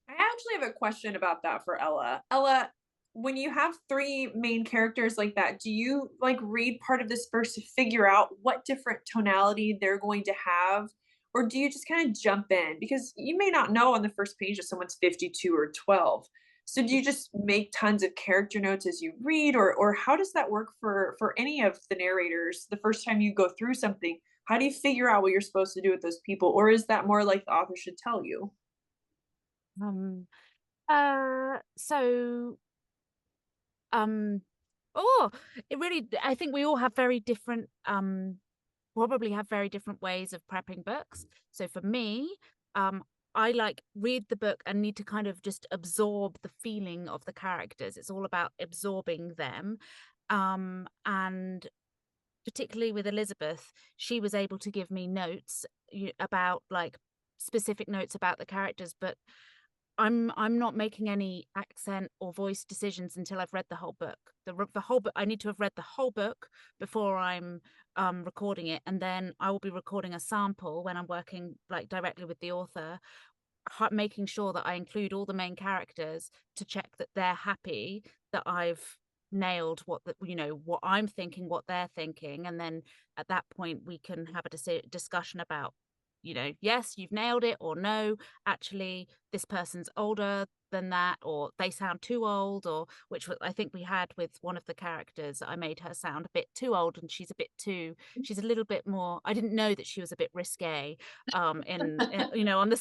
I actually have a question about that for Ella. Ella, when you have three main characters like that, do you like read part of this first to figure out what different tonality they're going to have? Or do you just kind of jump in? Because you may not know on the first page if someone's 52 or 12. So do you just make tons of character notes as you read, or how does that work for any of the narrators the first time you go through something? How do you figure out what you're supposed to do with those people? Or is that more like the author should tell you? Um, so, oh, it really, I think we all have very different probably have very different ways of prepping books. So for me, I like read the book and need to kind of just absorb the feeling of the characters. It's all about absorbing them. And particularly with Elizabeth, she was able to give me notes about like specific notes about the characters, but I'm not making any accent or voice decisions until I've read the whole book. The whole book, I need to have read the whole book before I'm recording it, and then I will be recording a sample when I'm working like directly with the author, making sure that I include all the main characters to check that they're happy, that I've nailed what what I'm thinking, what they're thinking, and then at that point we can have a discussion about, yes, you've nailed it, or no, actually this person's older than that, or they sound too old, or which I think we had with one of the characters. I made her sound a bit too old, and she's a little bit more, I didn't know that she was a bit risque in on the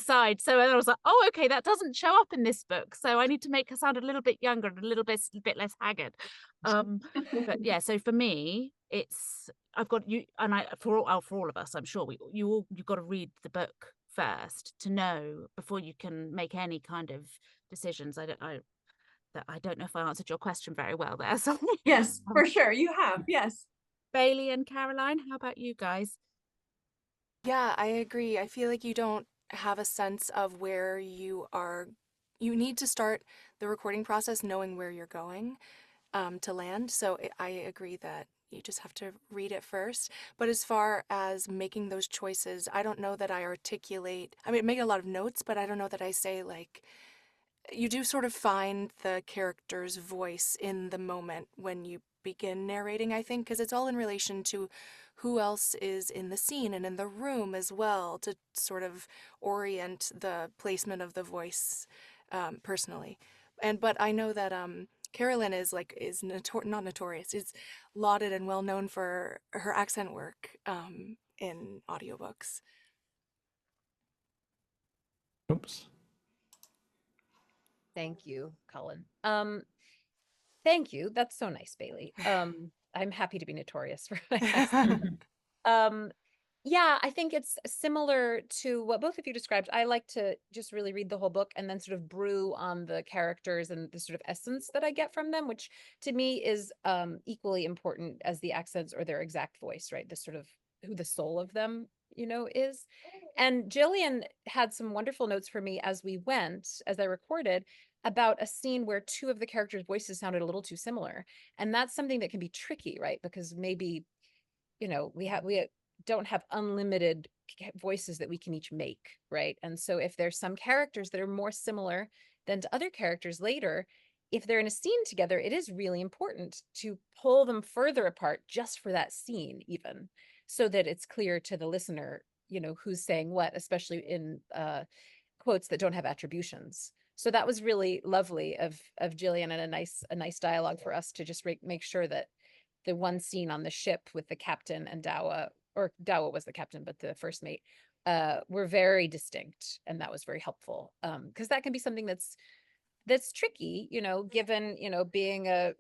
side. So I was like, oh, okay, that doesn't show up in this book, so I need to make her sound a little bit younger and a little bit less haggard. But yeah, so for me, it's, I've got you, and for all of us, I'm sure you've got to read the book first to know before you can make any kind of decisions. I don't know if I answered your question very well there. So Yes, for sure, you have. Yes. Bailey and Caroline, how about you guys? Yeah, I agree. I feel like you don't have a sense of where you are. You need to start the recording process knowing where you're going to land. So I agree that you just have to read it first. But as far as making those choices, I don't know that I articulate. I mean, I make a lot of notes, but I don't know that I say, like, you do sort of find the character's voice in the moment when you begin narrating, I think, because it's all in relation to who else is in the scene and in the room as well, to sort of orient the placement of the voice personally. But I know that Carolyn is not notorious, is lauded and well known for her accent work in audiobooks. Oops. Thank you, Colin. Thank you. That's so nice, Bailey. I'm happy to be notorious for my accent. Yeah, I think it's similar to what both of you described. I like to just really read the whole book and then sort of brew on the characters and the sort of essence that I get from them, which to me is equally important as the accents or their exact voice, right? The sort of who the soul of them, is. And Jillian had some wonderful notes for me as I recorded, about a scene where two of the characters' voices sounded a little too similar. And that's something that can be tricky, right? Because maybe, we don't have unlimited voices that we can each make, right? And so if there's some characters that are more similar than to other characters later, if they're in a scene together, it is really important to pull them further apart just for that scene, even, so that it's clear to the listener, who's saying what, especially in quotes that don't have attributions. So that was really lovely of Jillian, and a nice dialogue for us to just make sure that the one scene on the ship with the captain and Dawa, or Dawa was the captain, but the first mate, were very distinct, and that was very helpful. Because that can be something that's tricky, given, being a,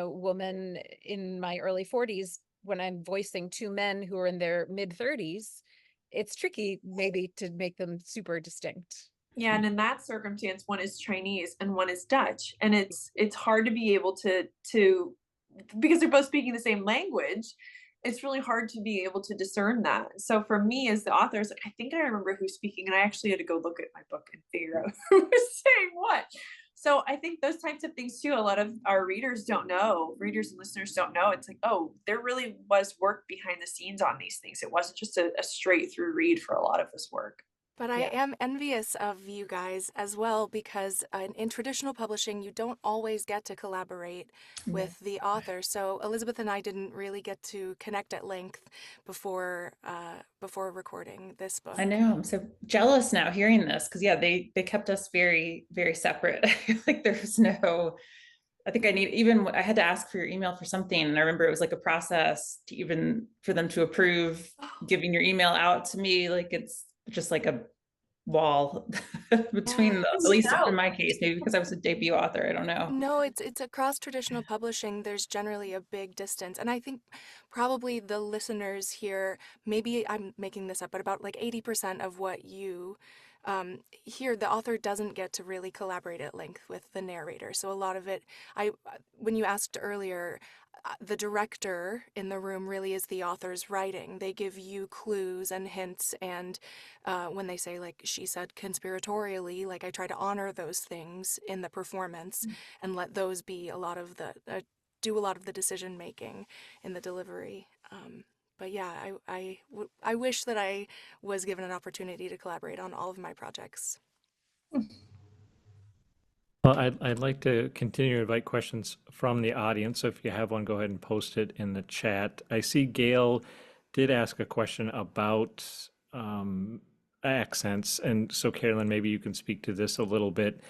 woman in my early 40s, when I'm voicing two men who are in their mid 30s, it's tricky maybe to make them super distinct. Yeah, and in that circumstance, one is Chinese and one is Dutch, and it's hard to be able to because they're both speaking the same language. It's really hard to be able to discern that. So for me as the author, it's like, I think I remember who's speaking, and I actually had to go look at my book and figure out who was saying what. So I think those types of things too, a lot of our readers and listeners don't know. It's like, oh, there really was work behind the scenes on these things. It wasn't just a straight through read for a lot of this work. But I am envious of you guys as well, because in traditional publishing, you don't always get to collaborate with the author. So Elizabeth and I didn't really get to connect at length before recording this book. I know. I'm so jealous now hearing this, because they kept us very, very separate. I feel like there's no, I think I had to ask for your email for something. And I remember it was like a process to even for them to approve giving your email out to me. Like, it's just like wall between Yeah. at least in my case, maybe because I was a debut author, I don't know. No, it's across traditional publishing. There's generally a big distance, and I think probably the listeners here, maybe I'm making this up, but about like 80% of what you hear, the author doesn't get to really collaborate at length with the narrator. So a lot of it, when you asked earlier, the director in the room really is the author's writing. They give you clues and hints, and when they say, like she said, conspiratorially, like I try to honor those things in the performance and let those be a lot of the do a lot of the decision making in the delivery. But yeah, I wish that I was given an opportunity to collaborate on all of my projects. Well, I'd like to continue to invite questions from the audience. So if you have one, go ahead and post it in the chat. I see Gail did ask a question about accents. And so, Carolyn, maybe you can speak to this a little bit.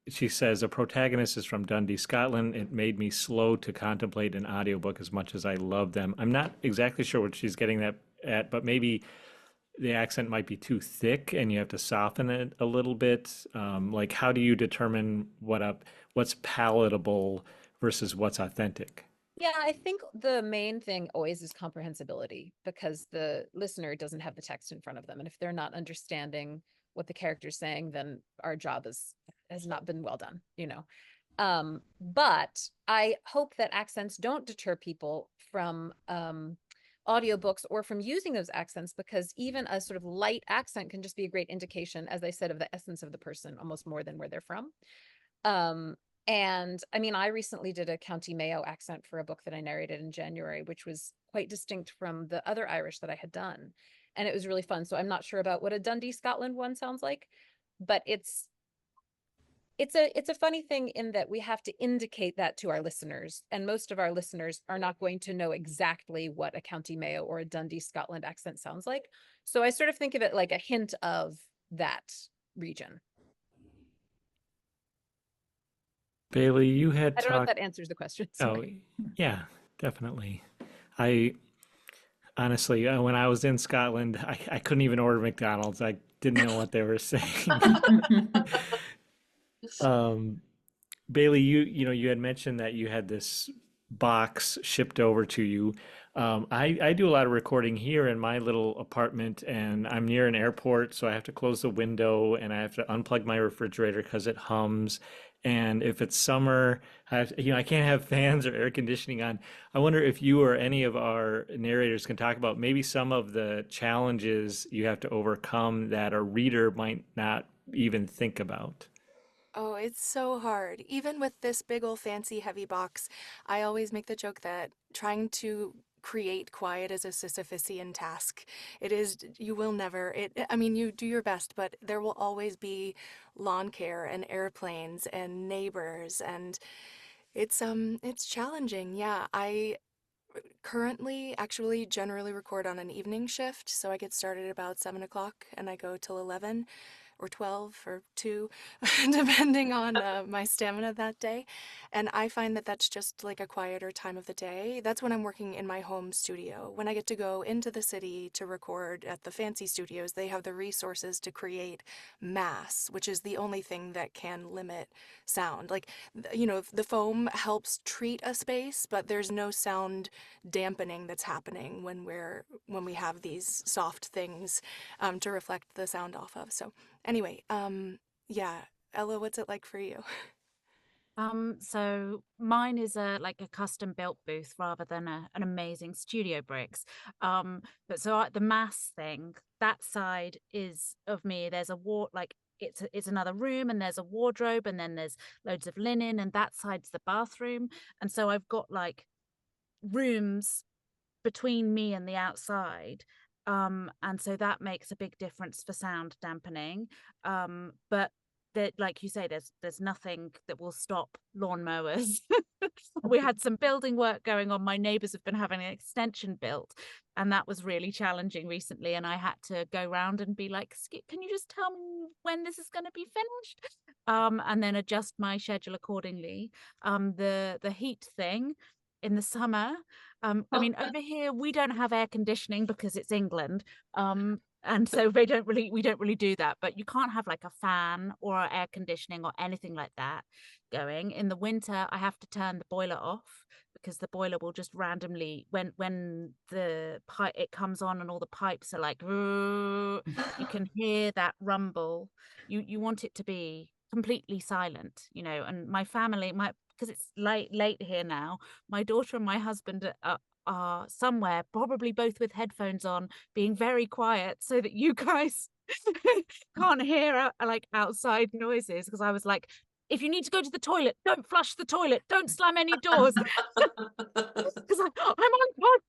She says, a protagonist is from Dundee, Scotland. It made me slow to contemplate an audiobook as much as I love them. I'm not exactly sure what she's getting that at, but maybe the accent might be too thick and you have to soften it a little bit. Like, how do you determine what's palatable versus what's authentic? Yeah, I think the main thing always is comprehensibility, because the listener doesn't have the text in front of them. And if they're not understanding what the character's saying, then our job has not been well done, you know. But I hope that accents don't deter people from audiobooks or from using those accents, because even a sort of light accent can just be a great indication, as I said, of the essence of the person, almost more than where they're from. And I mean, I recently did a County Mayo accent for a book that I narrated in January, which was quite distinct from the other Irish that I had done. And it was really fun. So I'm not sure about what a Dundee, Scotland one sounds like, but it's a funny thing in that we have to indicate that to our listeners, and most of our listeners are not going to know exactly what a County Mayo or a Dundee, Scotland accent sounds like. So I sort of think of it like a hint of that region. Bailey, you had I don't know if talked. that answers the question. Oh, Sorry. yeah, definitely. I honestly, when I was in Scotland, I couldn't even order McDonald's. I didn't know what they were saying. Bailey, you had mentioned that you had this box shipped over to you. I do a lot of recording here in my little apartment, and I'm near an airport, so I have to close the window and I have to unplug my refrigerator because it hums. And if it's summer, I can't have fans or air conditioning on. I wonder if you or any of our narrators can talk about maybe some of the challenges you have to overcome that a reader might not even think about. Oh, it's so hard. Even with this big old fancy heavy box, I always make the joke that trying to create quiet is a Sisyphusian task. It is, you will never, I mean, you do your best, but there will always be lawn care and airplanes and neighbors, and it's challenging. Yeah, I currently actually generally record on an evening shift, so I get started at about 7 o'clock and I go till 11 or 12 or 2, depending on my stamina that day. And I find that that's just like a quieter time of the day. That's when I'm working in my home studio. When I get to go into the city to record at the fancy studios, they have the resources to create mass, which is the only thing that can limit sound. Like, the foam helps treat a space, but there's no sound dampening that's happening when we have these soft things to reflect the sound off of. So anyway, yeah, Ella, what's it like for you? So mine is like a custom built booth rather than an amazing studio bricks. But so the mass thing, that side is of me. There's it's another room, and there's a wardrobe, and then there's loads of linen, and that side's the bathroom. And so I've got like rooms between me and the outside. And so that makes a big difference for sound dampening. But that, like you say, there's nothing that will stop lawnmowers. We had some building work going on. My neighbors have been having an extension built, and that was really challenging recently. And I had to go round and be like, can you just tell me when this is going to be finished? And then adjust my schedule accordingly. The heat thing in the summer. I mean, over here we don't have air conditioning because it's England. And so we don't really do that. But you can't have like a fan or air conditioning or anything like that going. In the winter, I have to turn the boiler off because the boiler will just randomly, when the pipe it comes on and all the pipes are like, you can hear that rumble. You want it to be completely silent, you know. And my family, because it's late here now, my daughter and my husband are somewhere, probably both with headphones on, being very quiet so that you guys can't hear like outside noises. Because I was like, if you need to go to the toilet, don't flush the toilet, don't slam any doors, because I'm on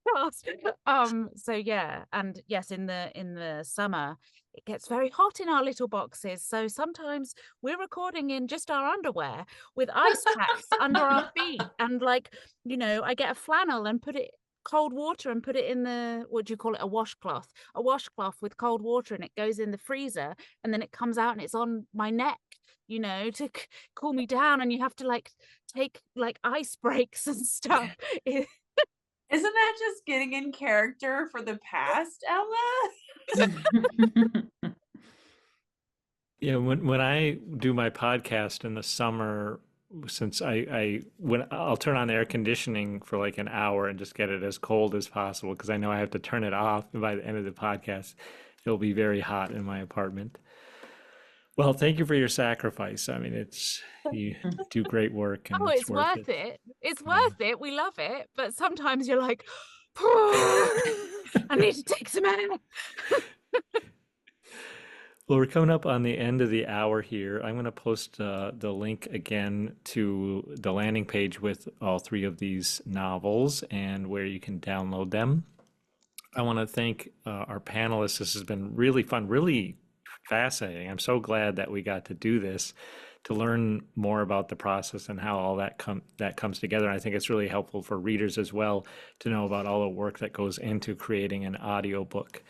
podcast. So yeah, and yes, in the summer it gets very hot in our little boxes, so sometimes we're recording in just our underwear with ice packs under our feet, and like, you know, I get a flannel and put it cold water and put it in the, what do you call it, a washcloth with cold water, and it goes in the freezer, and then it comes out and it's on my neck, you know, to cool me down, and you have to like take like ice breaks and stuff. Isn't that just getting in character for the past, Ella? Yeah, when I do my podcast in the summer, since when I'll turn on the air conditioning for like an hour and just get it as cold as possible, because I know I have to turn it off, and by the end of the podcast it'll be very hot in my apartment. Well, thank you for your sacrifice. I mean, you do great work, and Oh, it's it's worth worth it. it. It's worth it. We love it. But sometimes you're like, I need to take some air. Well, we're coming up on the end of the hour here. I'm going to post the link again to the landing page with all three of these novels and where you can download them. I want to thank our panelists. This has been really fun, really fascinating. I'm so glad that we got to do this, to learn more about the process and how all that comes together. And I think it's really helpful for readers as well to know about all the work that goes into creating an audiobook.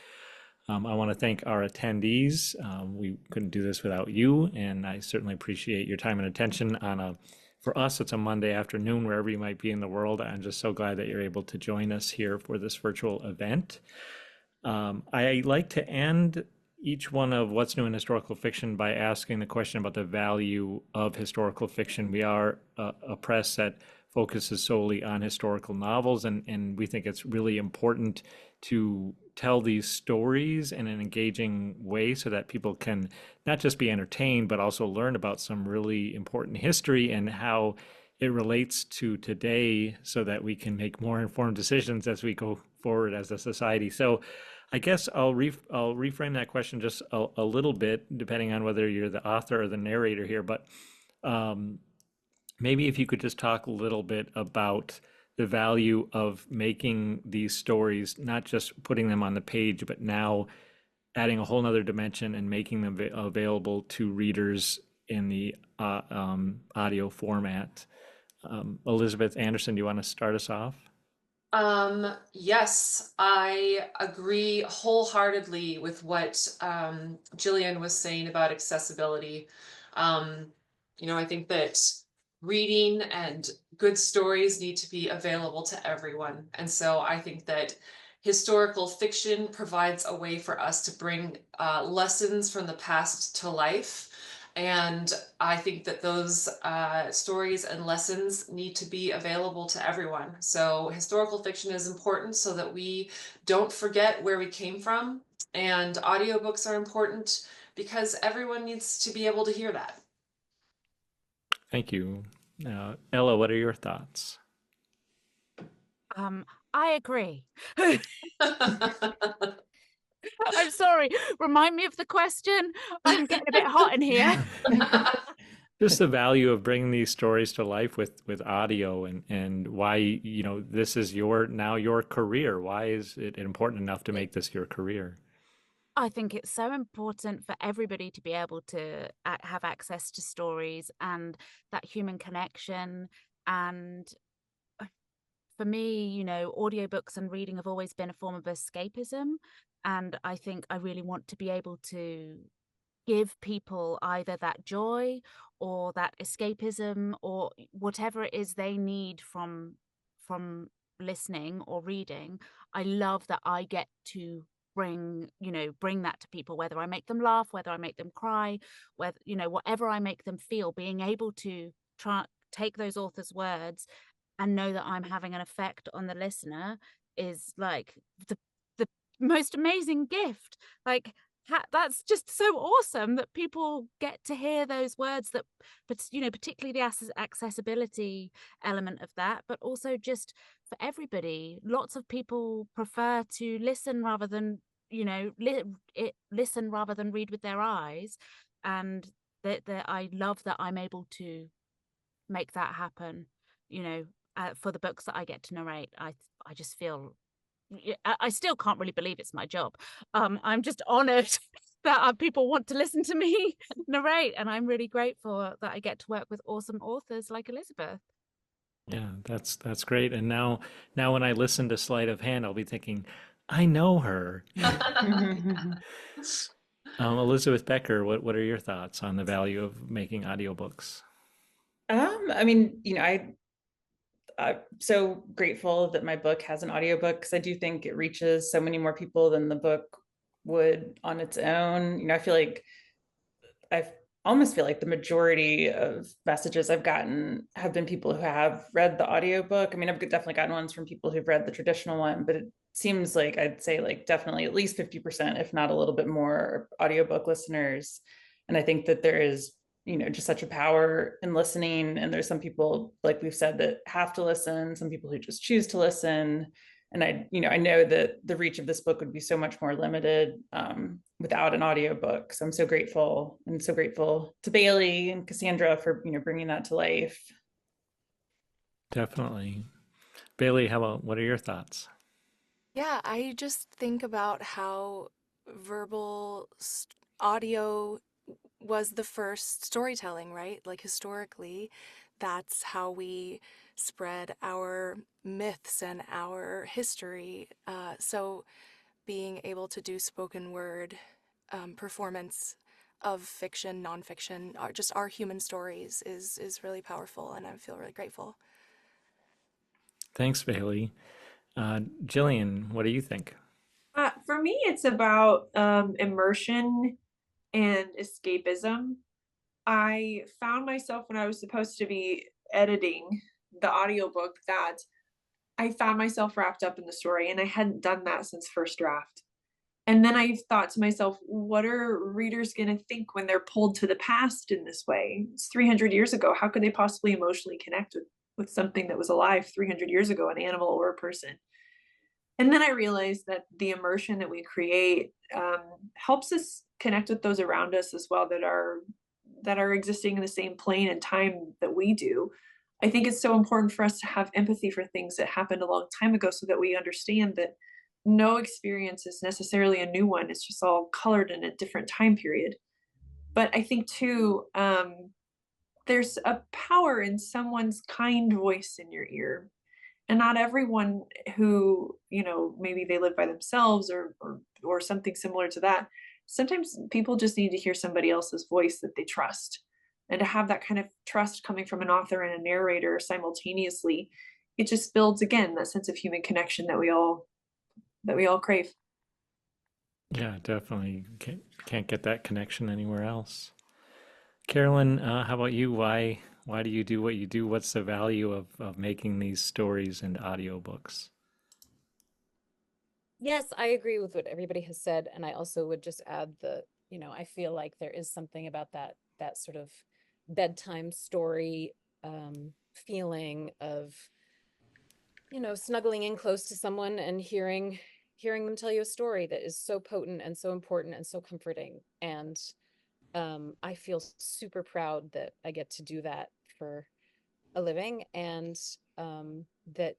I want to thank our attendees. We couldn't do this without you, and I certainly appreciate your time and attention for us, it's a Monday afternoon, wherever you might be in the world. I'm just so glad that you're able to join us here for this virtual event. I like to end each one of What's New in Historical Fiction by asking the question about the value of historical fiction. We are a press that focuses solely on historical novels, and we think it's really important to tell these stories in an engaging way so that people can not just be entertained, but also learn about some really important history and how it relates to today, so that we can make more informed decisions as we go forward as a society. So I guess I'll reframe that question just a little bit, depending on whether you're the author or the narrator here. But maybe if you could just talk a little bit about the value of making these stories, not just putting them on the page, but now adding a whole nother dimension and making them available to readers in the audio format. Elizabeth Anderson, do you want to start us off? Yes, I agree wholeheartedly with what Jillian was saying about accessibility. I think that reading and good stories need to be available to everyone. And so I think that historical fiction provides a way for us to bring lessons from the past to life. And I think that those stories and lessons need to be available to everyone. So historical fiction is important so that we don't forget where we came from. And audiobooks are important because everyone needs to be able to hear that. Thank you. Ella, what are your thoughts? I agree. I'm sorry. Remind me of the question. I'm getting a bit hot in here. Just the value of bringing these stories to life with audio, and why, this is now your career. Why is it important enough to make this your career? I think it's so important for everybody to be able to have access to stories and that human connection. And for me, audiobooks and reading have always been a form of escapism. And I think I really want to be able to give people either that joy or that escapism or whatever it is they need from listening or reading. I love that I get to bring that to people, whether I make them laugh, whether I make them cry, whether, whatever I make them feel, being able to take those authors' words and know that I'm having an effect on the listener is like the most amazing gift. Like, that's just so awesome that people get to hear those words, that, but particularly the accessibility element of that, but also just for everybody. Lots of people prefer to listen rather than listen rather than read with their eyes, and that I love that I'm able to make that happen. For the books that I get to narrate, I just feel, I still can't really believe it's my job. I'm just honored that people want to listen to me narrate, and I'm really grateful that I get to work with awesome authors like Elizabeth. Yeah, that's great. And now when I listen to Sleight of Hand, I'll be thinking, I know her. Elizabeth Becker, what are your thoughts on the value of making audiobooks? I mean, I'm so grateful that my book has an audiobook, because I do think it reaches so many more people than the book would on its own. I feel like I almost feel like the majority of messages I've gotten have been people who have read the audiobook. I mean, I've definitely gotten ones from people who've read the traditional one, but it seems like I'd say like definitely at least 50%, if not a little bit more, audiobook listeners. And I think that there is, just such a power in listening. And there's some people, like we've said, that have to listen, some people who just choose to listen. And I know that the reach of this book would be so much more limited without an audiobook. So I'm so grateful, and so grateful to Bailey and Cassandra for, bringing that to life. Definitely. Bailey, what are your thoughts? Yeah, I just think about how verbal audio was the first storytelling, right? Like historically, that's how we spread our myths and our history. So being able to do spoken word performance of fiction, nonfiction, or just our human stories is really powerful, and I feel really grateful. Thanks, Bailey. Jillian, what do you think? For me, it's about immersion and escapism. I found myself, when I was supposed to be editing the audiobook, that I found myself wrapped up in the story, and I hadn't done that since first draft. And then I thought to myself, what are readers going to think when they're pulled to the past in this way? It's 300 years ago. How could they possibly emotionally connect with something that was alive 300 years ago, an animal or a person? And then I realized that the immersion that we create helps us connect with those around us as well, that are existing in the same plane and time that we do. I think it's so important for us to have empathy for things that happened a long time ago, so that we understand that no experience is necessarily a new one. It's just all colored in a different time period. But I think too, there's a power in someone's kind voice in your ear. And not everyone who, maybe they live by themselves or something similar to that. Sometimes people just need to hear somebody else's voice that they trust. And to have that kind of trust coming from an author and a narrator simultaneously, it just builds, again, that sense of human connection that we all crave. Yeah, definitely. Can't get that connection anywhere else. Carolyn, how about you? Why do you do what you do? What's the value of making these stories into audiobooks? Yes, I agree with what everybody has said. And I also would just add that, I feel like there is something about that sort of bedtime story feeling of, snuggling in close to someone and hearing them tell you a story that is so potent and so important and so comforting. And I feel super proud that I get to do that for a living, and that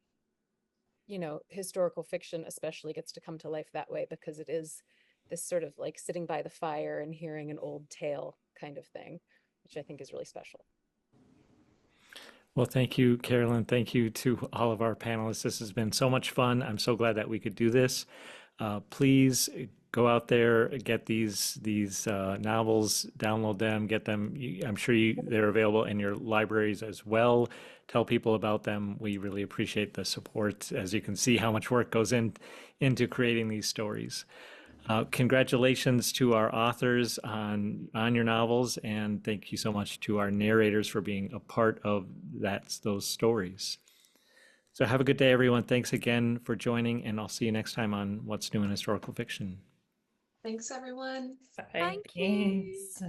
historical fiction especially gets to come to life that way, because it is this sort of like sitting by the fire and hearing an old tale kind of thing, which I think is really special. Well, thank you, Carolyn. Thank you to all of our panelists. This has been so much fun. I'm so glad that we could do this. Please go out there, get these novels, download them, get them. I'm sure they're available in your libraries as well. Tell people about them. We really appreciate the support. As you can see, how much work goes into creating these stories. Congratulations to our authors on your novels, and thank you so much to our narrators for being a part of those stories. So have a good day, everyone. Thanks again for joining, and I'll see you next time on What's New in Historical Fiction. Thanks, everyone. Bye. Thank you. Thanks.